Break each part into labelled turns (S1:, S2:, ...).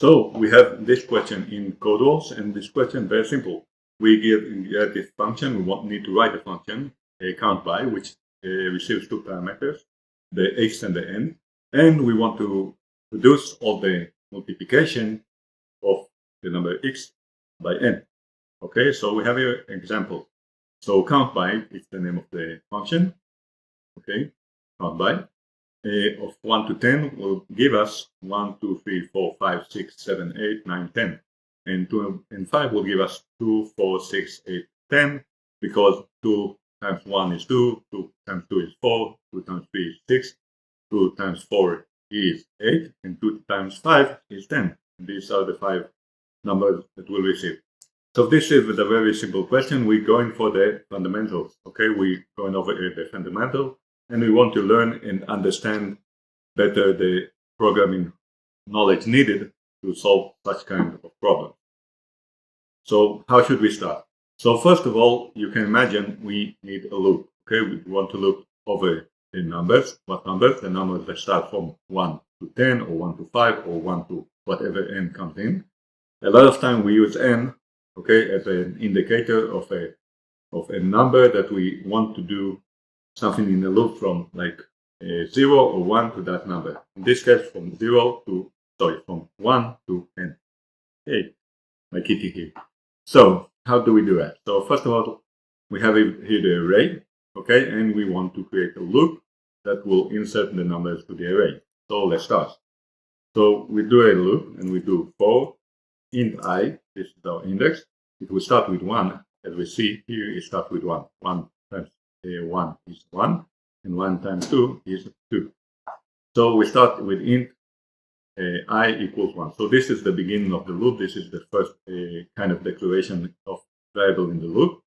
S1: So we have this question in code rules, and this question very simple. We get this function. We need to write a function, count by, which receives two parameters, the x and the n, and we want to reduce all the multiplication of the number x by n. Okay, so we have here an example. So count by is the name of the function. Okay, count by. Of 1 to 10 will give us 1, 2, 3, 4, 5, 6, 7, 8, 9, 10. And 2 and 5 will give us 2, 4, 6, 8, 10, because 2 times 1 is 2, 2 times 2 is 4, 2 times 3 is 6, 2 times 4 is 8, and 2 times 5 is 10. And these are the 5 numbers that we'll receive. So this is a very simple question. We're going for the fundamentals. Okay, we're going over the fundamental, and we want to learn and understand better the programming knowledge needed to solve such kind of problem. So how should we start? So first of all, you can imagine we need a loop. Okay, we want to look over the numbers. What numbers? The numbers that start from 1 to 10 or 1 to 5 or 1 to whatever n comes in. A lot of time we use n, okay, as an indicator of a number that we want to do something in the loop from like 0 or 1 to that number. In this case, from 1 to n. Hey, my kitty here. So how do we do that? So first of all, we have here the array, okay, and we want to create a loop that will insert the numbers to the array. So let's start. So we do a loop and we do for int I, this is our index. It will start with 1, as we see here, it starts with 1. 1 times 1 is 1, and 1 times 2 is 2. So we start with int I equals 1. So this is the beginning of the loop. This is the first kind of declaration of variable in the loop.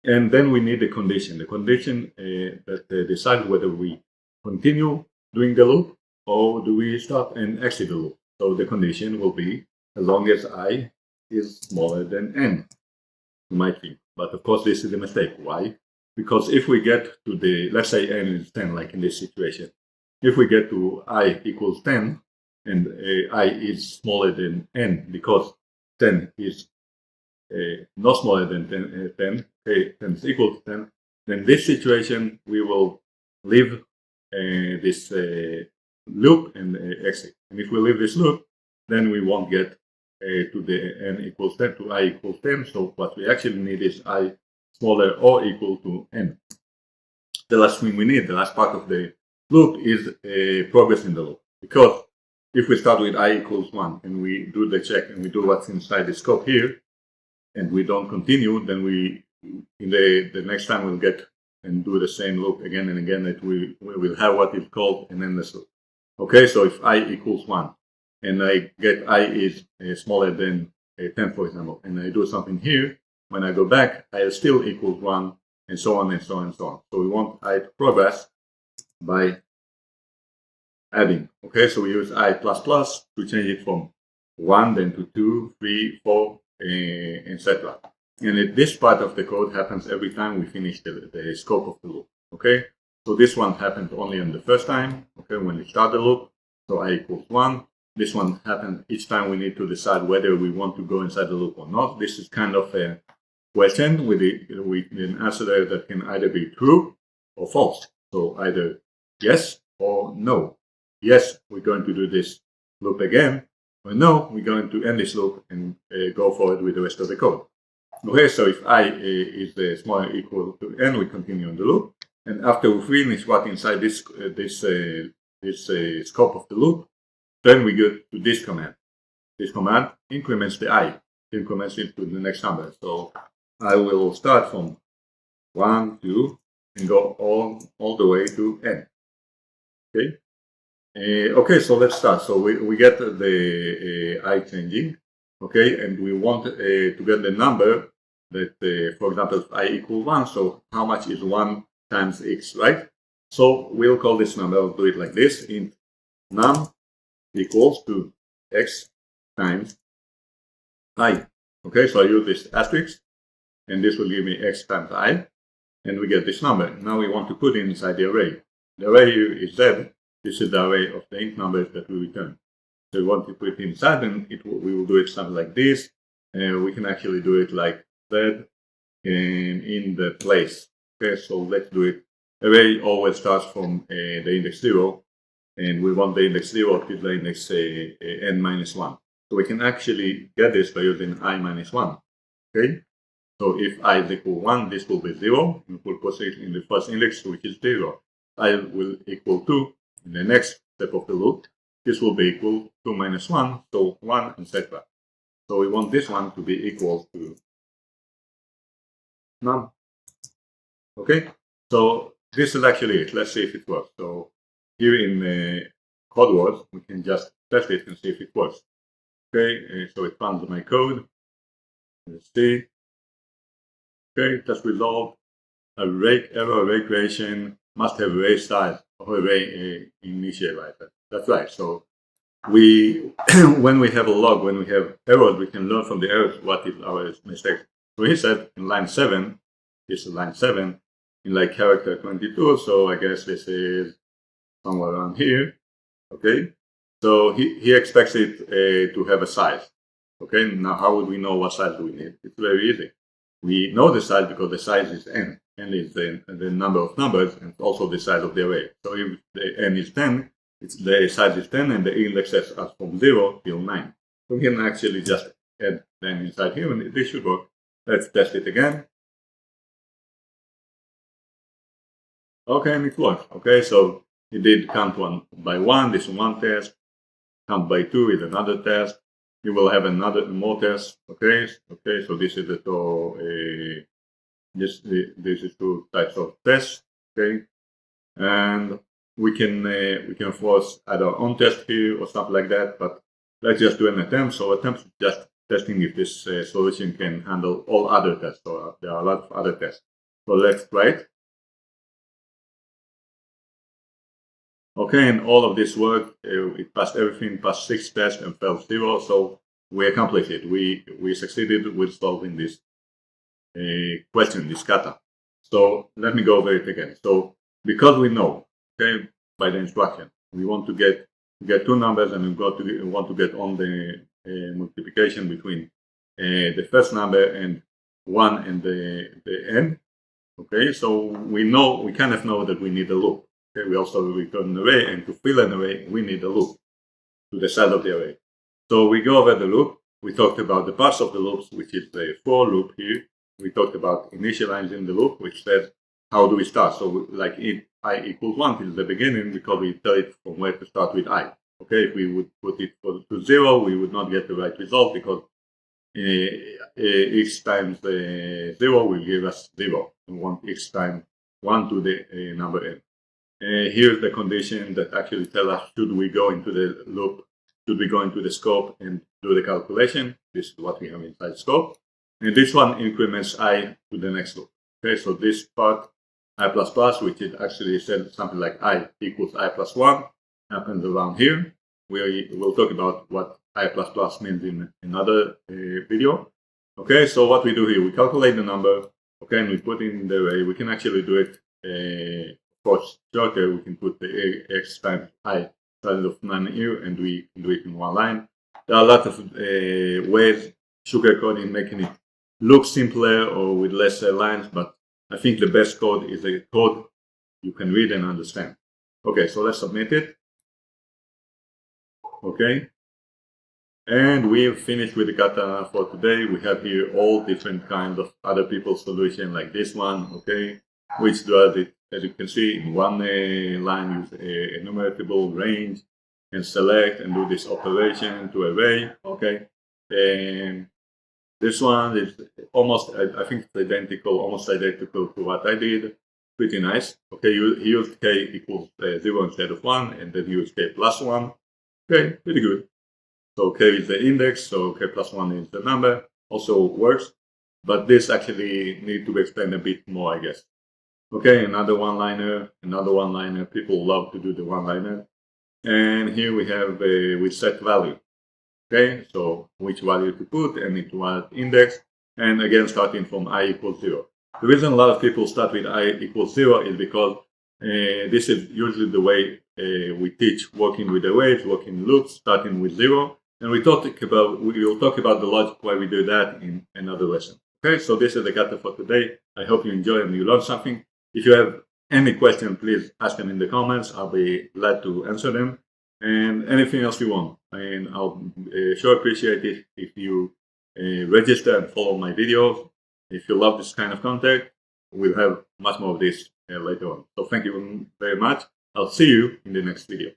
S1: And then we need a condition. The condition that decides whether we continue doing the loop or do we stop and exit the loop. So the condition will be as long as I is smaller than n, you might think. But of course, this is a mistake. Why? Because if we get to the, let's say n is 10, like in this situation, if we get to I equals 10, and I is smaller than n, because 10 is not smaller than 10, 10 is equal to 10, then this situation, we will leave this loop and exit. And if we leave this loop, then we won't get to the n equals 10, to I equals 10. So what we actually need is I smaller or equal to n. The last thing we need, the last part of the loop, is progress in the loop. Because if we start with I equals 1 and we do the check and we do what's inside the scope here, and we don't continue, then we, in the next time we'll get and do the same loop again and again, that we will have what is called an endless loop. Okay, so if I equals 1 and I get I is smaller than 10, for example, and I do something here, when I go back, I still equals 1, and so on and so on and so on. So we want I to progress by adding. Okay, so we use I++ to change it from 1, then to 2, 3, 4, etc. And this part of the code happens every time we finish the scope of the loop. Okay, so this one happened only on the first time, okay, when we start the loop. So I equals 1. This one happened each time we need to decide whether we want to go inside the loop or not. This is kind of a question with an answer there that can either be true or false. So either yes or no. Yes, we're going to do this loop again, or no, we're going to end this loop and go forward with the rest of the code. Okay, so if I is smaller or equal to n, we continue on the loop. And after we finish what inside this scope of the loop, then we go to this command. This command increments the I, increments it to the next number. So I will start from 1, 2, and go all the way to n. Okay. Okay, so let's start. So we get the I changing, okay, and we want to get the number that, for example, if I equal 1, so how much is 1 times x, right? So we'll call this number, I'll do it like this, int num equals to x times I. Okay, so I use this asterisk, and this will give me x times I, and we get this number. Now we want to put it inside the array. The array here is z. This is the array of the int numbers that we return. So we want to put it inside, and we will do it something like this. We can actually do it like that in the place. Okay, so let's do it. Array always starts from the index 0, and we want the index 0 to the index n minus 1. So we can actually get this by using I minus 1. Okay, so if I is equal 1, this will be 0. We will put it in the first index, which is 0. I will equal 2 in the next step of the loop. This will be equal to minus 1, so 1, etc. So we want this one to be equal to none. Okay, so this is actually it. Let's see if it works. So here in code words, we can just test it and see if it works. Okay, so it runs my code. Let's see. Okay, test result. Array error array creation must have array size or array initializer. That's right. So we when we have a log, when we have errors, we can learn from the errors what is our mistake. So he said in line 7, this is line 7, in like character 22, so I guess this is somewhere around here. Okay, so he expects it to have a size. Okay, now how would we know what size do we need? It's very easy. We know the size because the size is n. N is the number of numbers and also the size of the array. So if the n is 10, the size is 10 and the indexes are from 0 till 9. So we can actually just add 10 inside here and this should work. Let's test it again. Okay, and it works. Okay, so it did count one by one. This is one test. Count by 2 is another test. You will have more tests. Okay, so this is the this is two types of tests. Okay, and we can force add our own test here or something like that. But let's just do an attempt. So attempt is just testing if this solution can handle all other tests. So there are a lot of other tests. So let's try it. Okay, and all of this work, it passed everything, passed 6 tests and failed 0. So we accomplished it. We succeeded with solving this question, this kata. So let me go over it again. So because we know, okay, by the instruction, we want to get two numbers and we want to get on the multiplication between the first number and 1 and the end. Okay, so we kind of know that we need a loop. Okay, we also return an array, and to fill an array, we need a loop to the side of the array. So we go over the loop. We talked about the parts of the loops, which is the for loop here. We talked about initializing the loop, which says how do we start. So like if I equals 1 till the beginning, because we tell it from where to start with I. Okay, if we would put it to 0, we would not get the right result because x times 0 will give us 0. We want x times 1 to the number n. Here's the condition that actually tell us should we go into the loop, should we go into the scope and do the calculation. This is what we have inside scope. And this one increments I to the next loop. Okay, so this part I++, which is actually said something like I equals I plus 1, happens around here. We will talk about what I++ means in another video. Okay, so what we do here, we calculate the number, okay, and we put in the array. We can actually do it, of course, shorter. We can put the x times I instead of 9 here, and we can do it in one line. There are a lot of ways, sugarcoating, making it look simpler or with less lines, but I think the best code is a code you can read and understand. Okay, so let's submit it. Okay, and we've finished with the kata for today. We have here all different kinds of other people's solution like this one, okay, which does it, as you can see, in one line use a enumeratable range and select and do this operation to array, okay. And this one is almost, I think it's identical, almost identical to what I did. Pretty nice. Okay, he used k equals 0 instead of 1, and then he used k plus 1. Okay, pretty good. So k is the index, so k plus 1 is the number. Also works, but this actually needs to be explained a bit more, I guess. Okay, another one-liner. People love to do the one-liner. And here we have we set value. Okay, so which value to put and into what index, and again starting from I equals 0. The reason a lot of people start with I equals 0 is because this is usually the way we teach working with arrays, working loops, starting with 0, and we will talk about the logic why we do that in another lesson. Okay, so this is the Kata for today. I hope you enjoy and you learned something. If you have any question, please ask them in the comments. I'll be glad to answer them. And anything else you want. And I'll sure appreciate it if you register and follow my videos. If you love this kind of content, we'll have much more of this later on. So thank you very much. I'll see you in the next video.